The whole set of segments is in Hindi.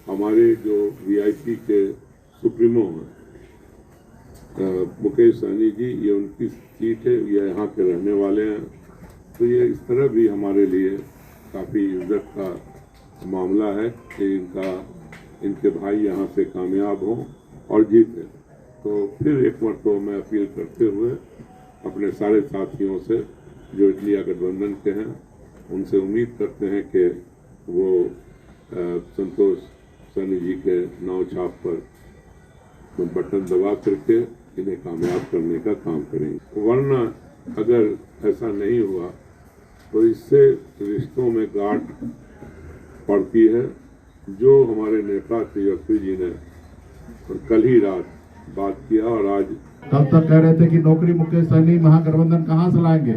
हमारे जो वीआईपी के सुप्रीमो हैं मुकेश सहनी जी, ये उनकी सीट है, ये यहाँ के रहने वाले हैं, तो ये इस तरह भी हमारे लिए काफ़ी इज्जत का मामला है कि इनके भाई यहाँ से कामयाब हों और जीते। तो फिर एक मरतबा मैं अपील करते हुए अपने सारे साथियों से जो इंडिया गठबंधन के हैं उनसे उम्मीद करते हैं कि वो संतोष सहनी जी के नाव छाप पर बटन दबा करके इन्हें कामयाब करने का काम करेंगे। वरना अगर ऐसा नहीं हुआ तो इससे रिश्तों में गांठ पड़ती है। जो हमारे नेता तेजस्वी जी ने कल ही रात बात किया और आज कल तक कह रहे थे कि नौकरी मुकेश सहनी महागठबंधन कहां से लाएंगे,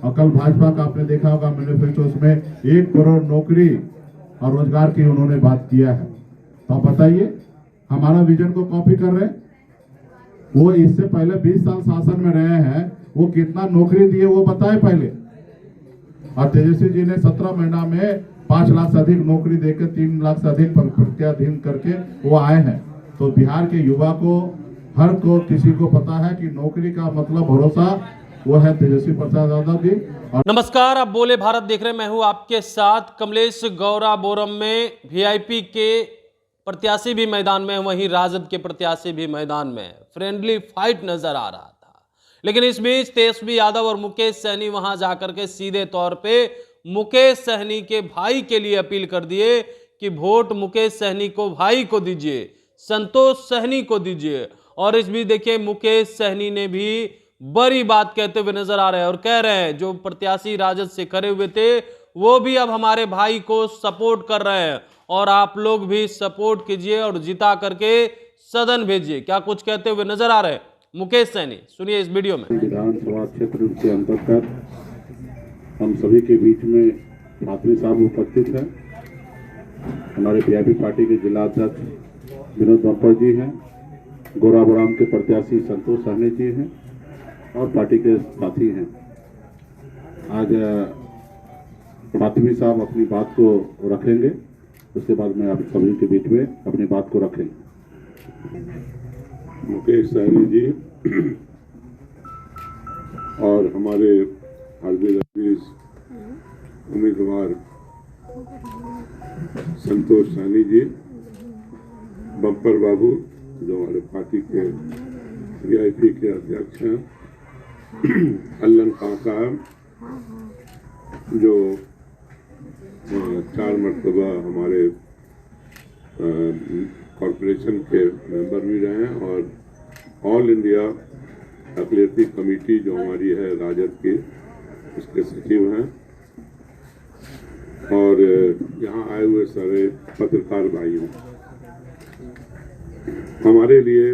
और कल भाजपा का आपने देखा होगा मैनिफेस्टो में 1 करोड़ नौकरी और रोजगार की उन्होंने बात किया है। तो आप बताइए, हमारा विजन को कॉपी कर रहे हैं। वो इससे पहले 20 साल शासन में रहे हैं, वो कितना नौकरी दिए वो बताए पहले। और तेजस्वी जी ने 17 महीना में 5 लाख से अधिक नौकरी देकर 3 लाख से अधिक प्रत्याधीन करके वो आए हैं। तो बिहार के युवा को किसी को पता है कि नौकरी का मतलब भरोसा वो है तेजस्वी प्रसाद यादव जी। नमस्कार, आप बोले भारत देख रहे हैं। मैं हूं आपके साथ कमलेश गौरा। बोरम में वीआईपी के प्रत्याशी भी मैदान में, वहीं राजद के प्रत्याशी भी मैदान में। फ्रेंडली फाइट नजर आ रहा था, लेकिन इस बीच तेजस्वी यादव और मुकेश सहनी वहां जाकर के सीधे तौर पे मुकेश सहनी के भाई के लिए अपील कर दिए कि वोट मुकेश सहनी को भाई को दीजिए, संतोष सहनी को दीजिए। और इस बीच देखिए मुकेश सहनी ने भी बड़ी बात कहते हुए नजर आ रहे हैं और कह रहे हैं जो प्रत्याशी राजद से खड़े हुए थे वो भी अब हमारे भाई को सपोर्ट कर रहे हैं और आप लोग भी सपोर्ट कीजिए और जिता करके सदन भेजिए। क्या कुछ कहते हुए नजर आ रहे हैं मुकेश सहनी, सुनिए इस वीडियो में। विधानसभा क्षेत्र के अंतर्गत हम सभी के बीच में फातमी साहब उपस्थित हैं। हमारे वीआईपी पार्टी के जिला अध्यक्ष विनोद बम्पर जी हैं, गोराबोराम के प्रत्याशी संतोष सहनी जी हैं और पार्टी के साथी हैं। आज फातमी साहब अपनी बात को रखेंगे, उसके बाद मैं आप सभी के बीच में अपनी बात को रखेंगे। मुकेश सहनी जी और हमारे हार्दिक उम्मीदवार संतोष सहनी जी, बम्पर बाबू जो हमारे पार्टी के वीआईपी के अध्यक्ष हैं, अल्लन काका जो 4 मरतबा हमारे कॉरपोरेशन के मेंबर भी रहे हैं और ऑल इंडिया अकलियती कमेटी जो हमारी है राजद की, उसके सचिव हैं। और यहाँ आए हुए सारे पत्रकार भाइयों, हमारे लिए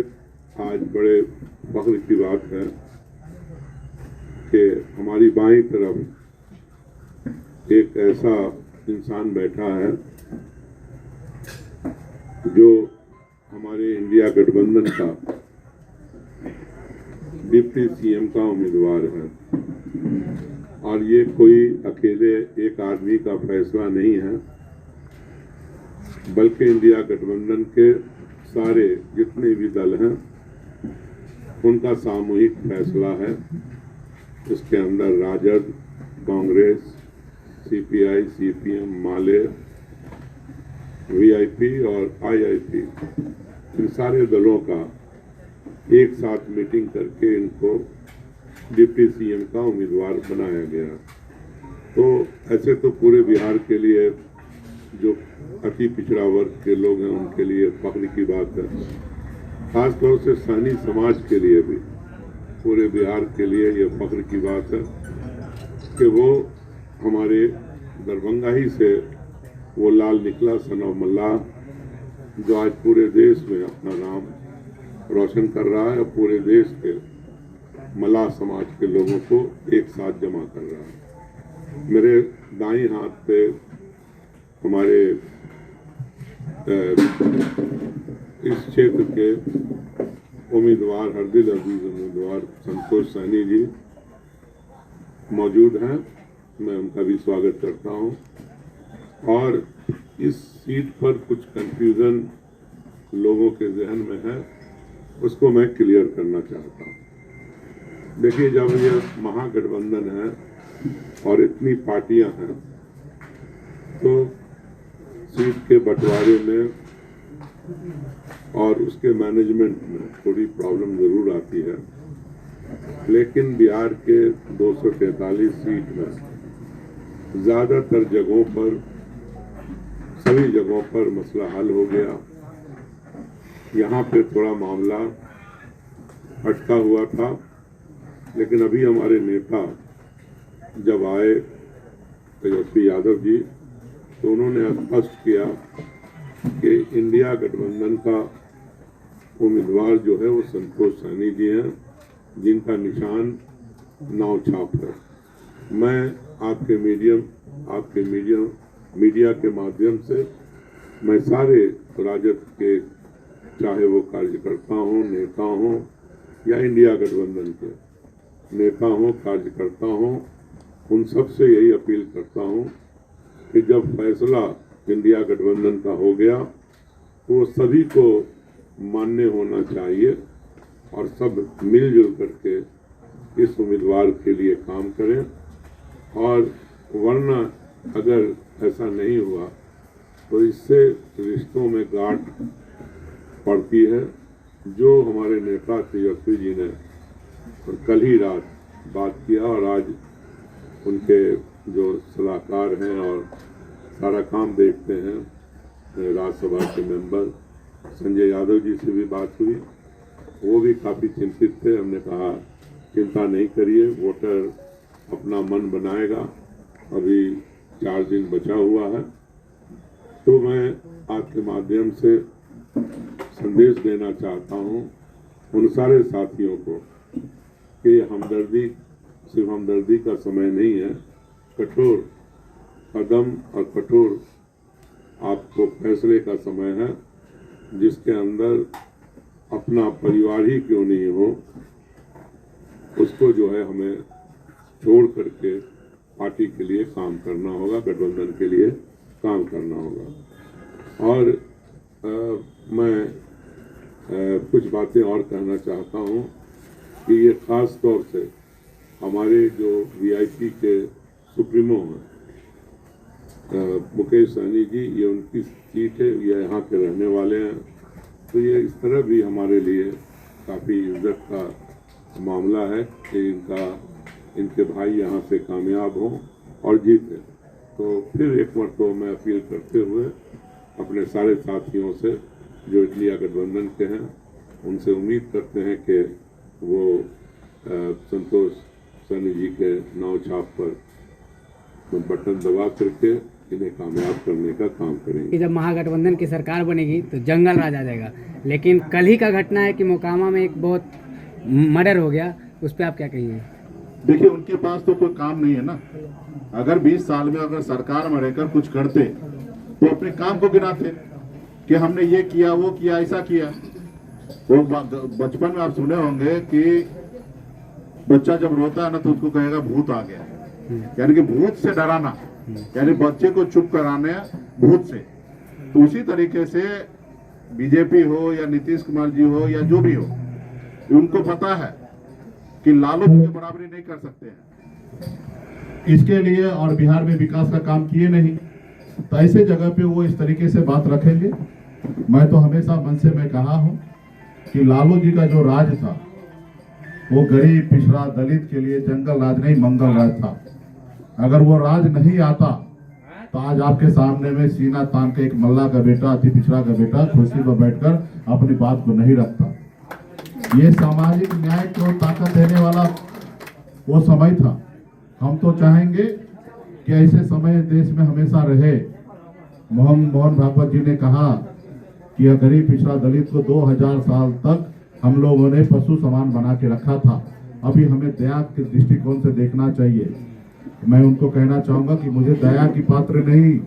आज बड़े फख्र की बात है कि हमारी बाईं तरफ एक ऐसा इंसान बैठा है जो हमारे इंडिया गठबंधन का डिप्टी सीएम का उम्मीदवार है। और ये कोई अकेले एक आदमी का फैसला नहीं है, बल्कि इंडिया गठबंधन के सारे जितने भी दल हैं उनका सामूहिक फैसला है। इसके अंदर राजद, कांग्रेस, सीपीआई, सीपीएम, माले, वीआईपी और आईआईपी, इन सारे दलों का एक साथ मीटिंग करके इनको डिप्टी सीएम का उम्मीदवार बनाया गया। तो ऐसे तो पूरे बिहार के लिए जो अति पिछड़ा वर्ग के लोग हैं उनके लिए फख्र की बात है, खासतौर से सहनी समाज के लिए भी, पूरे बिहार के लिए ये फख्र की बात है कि वो हमारे दरभंगा ही से वो लाल निकला सन ऑफ मल्लाह, जो आज पूरे देश में अपना नाम रोशन कर रहा है और पूरे देश के मल्लाह समाज के लोगों को एक साथ जमा कर रहा है। मेरे दाईं हाथ पे हमारे इस क्षेत्र के उम्मीदवार, हरदिल अजीज उम्मीदवार संतोष सहनी जी मौजूद हैं। मैं उनका भी स्वागत करता हूं। और इस सीट पर कुछ कंफ्यूजन लोगों के जहन में है, उसको मैं क्लियर करना चाहता हूँ। देखिए, जब ये महागठबंधन है और इतनी पार्टियां हैं तो सीट के बंटवारे में और उसके मैनेजमेंट में थोड़ी प्रॉब्लम जरूर आती है, लेकिन बिहार के 243 सीट में ज़्यादातर जगहों पर, सभी जगहों पर मसला हल हो गया। यहाँ पे थोड़ा मामला अटका हुआ था, लेकिन अभी हमारे नेता जब आए तेजस्वी यादव जी, तो उन्होंने स्पष्ट किया कि इंडिया गठबंधन का उम्मीदवार जो है वो संतोष सैनी जी हैं, जिनका निशान नाव छाप है। मैं आपके मीडिया के माध्यम से मैं सारे राजद के, चाहे वो कार्यकर्ता हों, नेता हों या इंडिया गठबंधन के नेता हों, कार्यकर्ता हों, उन सब से यही अपील करता हूं कि जब फैसला इंडिया गठबंधन का हो गया तो वो सभी को मान्य होना चाहिए और सब मिलजुल करके इस उम्मीदवार के लिए काम करें। और वरना अगर ऐसा नहीं हुआ तो इससे रिश्तों में गांठ पड़ती है। जो हमारे नेता तेजस्वी जी ने कल ही रात बात किया और आज उनके जो सलाहकार हैं और सारा काम देखते हैं, राज्यसभा के मेंबर संजय यादव जी से भी बात हुई, वो भी काफ़ी चिंतित थे। हमने कहा चिंता नहीं करिए, वोटर अपना मन बनाएगा, अभी 4 दिन बचा हुआ है। तो मैं आपके माध्यम से संदेश देना चाहता हूँ उन सारे साथियों को कि हमदर्दी सिर्फ हमदर्दी का समय नहीं है, कठोर कदम और कठोर आपको फैसले का समय है, जिसके अंदर अपना परिवार ही क्यों नहीं हो, उसको जो है हमें छोड़ करके पार्टी के लिए काम करना होगा, गठबंधन के लिए काम करना होगा। और मैं कुछ बातें और कहना चाहता हूँ कि ये खास तौर से हमारे जो वीआईपी के सुप्रीमो हैं मुकेश सहनी जी, ये उनकी सीट है, ये यहाँ के रहने वाले हैं, तो ये इस तरह भी हमारे लिए काफ़ी इज्जत का मामला है कि इनके भाई यहाँ से कामयाब हों और जीते। तो फिर एक मरतबा मैं अपील करते हुए अपने सारे साथियों से जो इंडिया गठबंधन के हैं, उनसे उम्मीद करते हैं कि वो संतोष सैनी जी के नाव छाप पर बटन दबा करके इन्हें कामयाब करने का काम करेंगे। जब महागठबंधन की सरकार बनेगी तो जंगल राज आ जाएगा, लेकिन कल ही का घटना है कि मोकामा में एक बहुत मर्डर हो गया, उस पर आप क्या कहिए? देखिए, उनके पास तो कोई काम नहीं है ना। अगर 20 साल में अगर सरकार में रहकर कुछ करते तो अपने काम को गिनाते कि हमने ये किया, वो किया, ऐसा किया। वो बचपन में आप सुने होंगे कि बच्चा जब रोता है ना तो उसको कहेगा भूत आ गया, यानी कि भूत से डराना, यानी बच्चे को चुप कराने भूत से। तो उसी तरीके से बीजेपी हो या नीतीश कुमार जी हो या जो भी हो, उनको पता है कि लालू जी की बराबरी नहीं कर सकते हैं इसके लिए, और बिहार में विकास का काम किए नहीं, तो ऐसे जगह पे वो इस तरीके से बात रखेंगे। मैं तो हमेशा मन से मैं कहा हूं कि लालू जी का जो राज था वो गरीब, पिछड़ा, दलित के लिए जंगल राज नहीं, मंगल राज था। अगर वो राज नहीं आता तो आज आपके सामने में सीना तान के एक मल्ला का बेटा, अति पिछड़ा का बेटा कुर्सी पर बैठकर अपनी बात को नहीं रखता। ये सामाजिक न्याय को ताकत देने वाला वो समय था। हम तो चाहेंगे कि ऐसे समय देश में हमेशा रहे। मोहन भागवत जी ने कहा कि गरीब, पिछड़ा, दलित को 2000 साल तक हम लोगों ने पशु समान बना के रखा था। अभी हमें दया के दृष्टिकोण से देखना चाहिए। मैं उनको कहना चाहूंगा कि मुझे दया की पात्र नहीं,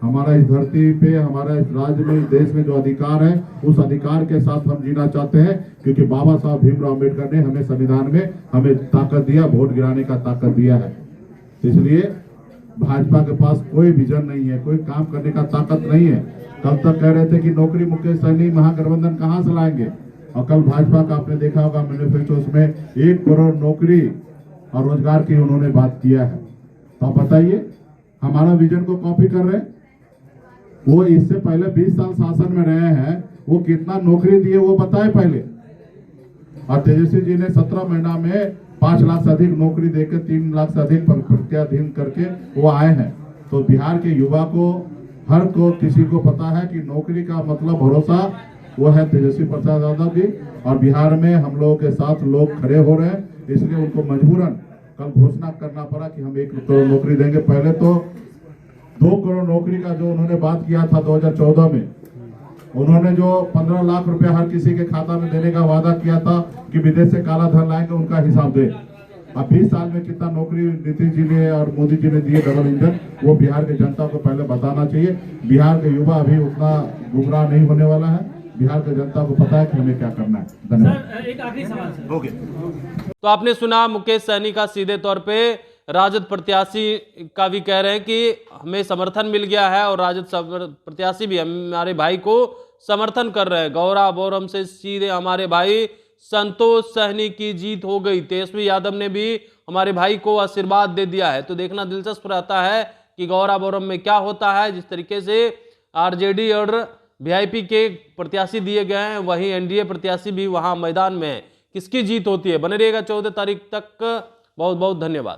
हमारा इस धरती पे, हमारा इस राज्य में, इस देश में जो अधिकार है, उस अधिकार के साथ हम जीना चाहते हैं, क्योंकि बाबा साहब भीमराव अम्बेडकर ने हमें संविधान में हमें ताकत दिया, वोट गिराने का ताकत दिया है। इसलिए भाजपा के पास कोई विजन नहीं है, कोई काम करने का ताकत नहीं है। कल तक कह रहे थे कि नौकरी मुकेश सहनी महागठबंधन कहाँ से लाएंगे, और कल भाजपा का आपने देखा होगा मैनिफेस्टो, उसमें 1 करोड़ नौकरी और रोजगार की उन्होंने बात किया है। तो आप बताइए, हमारा विजन को कॉपी कर रहे हैं। वो इससे पहले 20 साल शासन में रहे हैं, वो कितना नौकरी दिए वो बताए पहले। और तेजस्वी जी ने 17 महीना में 5 लाख से अधिक नौकरी देकर 3 लाख से अधिक प्रत्याधीन करके वो आए हैं। तो बिहार के युवा को, हर को, किसी को पता है कि नौकरी का मतलब भरोसा वो है तेजस्वी प्रसाद यादव जी। और बिहार में हम लोगों के साथ लोग खड़े हो रहे हैं, इसलिए उनको मजबूरन कल घोषणा करना पड़ा कि हम 1 करोड़ नौकरी देंगे। पहले तो 2 करोड़ नौकरी का जो उन्होंने बात किया था 2014 में, उन्होंने जो 15 लाख रुपया हर किसी के खाता में देने का वादा किया था कि विदेश से काला धन लाएंगे, उनका हिसाब दे। अब 20 साल में कितना नौकरी नीतीश जी ने और मोदी जी ने दिए डबल इंजन, वो बिहार की जनता को पहले बताना चाहिए। बिहार के युवा अभी उतना गुमराह नहीं होने वाला है, बिहार की जनता को पता है कि हमें क्या करना है। धन्यवाद। एक आखिरी सवाल सर। तो आपने सुना मुकेश सहनी का सीधे तौर पे राजद प्रत्याशी का भी कह रहे हैं कि हमें समर्थन मिल गया है, और राजद प्रत्याशी भी हमारे भाई को समर्थन कर रहे हैं। गौरा बोरम से सीधे हमारे भाई संतोष सहनी की जीत हो गई। तेजस्वी यादव ने भी हमारे भाई को आशीर्वाद दे दिया है। तो देखना दिलचस्प रहता है कि गौरा बोरम में क्या होता है। जिस तरीके से आरजेडी और वीआईपी के प्रत्याशी दिए गए हैं, वहीं एनडीए प्रत्याशी भी वहां मैदान में है। किसकी जीत होती है, बने रहिएगा 14 तारीख तक। बहुत बहुत धन्यवाद।